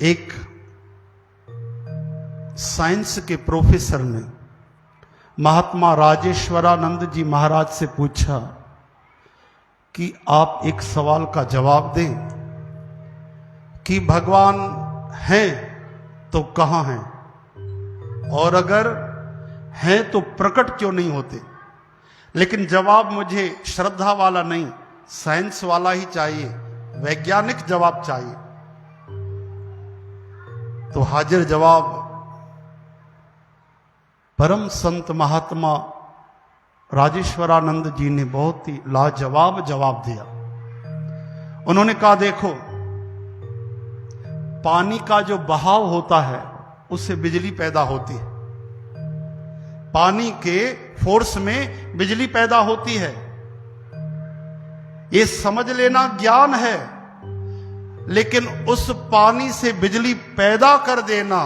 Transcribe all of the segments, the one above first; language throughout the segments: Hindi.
एक साइंस के प्रोफेसर ने महात्मा राजेश्वरानंद जी महाराज से पूछा कि आप एक सवाल का जवाब दें कि भगवान हैं तो कहां हैं, और अगर हैं तो प्रकट क्यों नहीं होते। लेकिन जवाब मुझे श्रद्धा वाला नहीं, साइंस वाला ही चाहिए, वैज्ञानिक जवाब चाहिए। तो हाजिर जवाब परम संत महात्मा राजेश्वरानंद जी ने बहुत ही लाजवाब जवाब दिया। उन्होंने कहा, देखो, पानी का जो बहाव होता है उससे बिजली पैदा होती है, पानी के फोर्स में बिजली पैदा होती है। ये समझ लेना ज्ञान है, लेकिन उस पानी से बिजली पैदा कर देना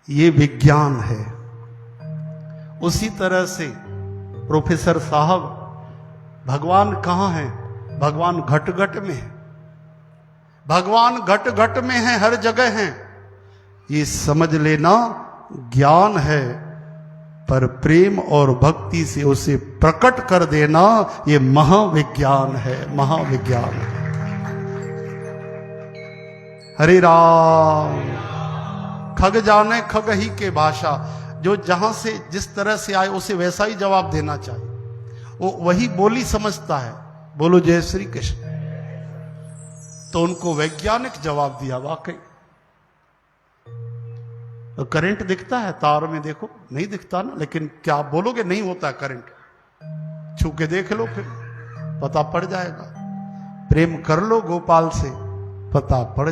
ये विज्ञान है। उसी तरह से प्रोफेसर साहब, भगवान कहां है? भगवान घट घट में है, भगवान घट घट में है, हर जगह है। ये समझ लेना ज्ञान है, पर प्रेम और भक्ति से उसे प्रकट कर देना ये महाविज्ञान है, महाविज्ञान है। हरे राम। खग जाने खग ही के भाषा, जो जहां से जिस तरह से आए उसे वैसा ही जवाब देना चाहिए, वो वही बोली समझता है। बोलो जय श्री कृष्ण। तो उनको वैज्ञानिक जवाब दिया। वाकई तो करंट दिखता है तार में, देखो नहीं दिखता ना, लेकिन क्या आप बोलोगे नहीं होता है करंट? छू के देख लो, फिर पता पड़ जाएगा। प्रेम कर लो गोपाल से, पता पड़ जाएगा।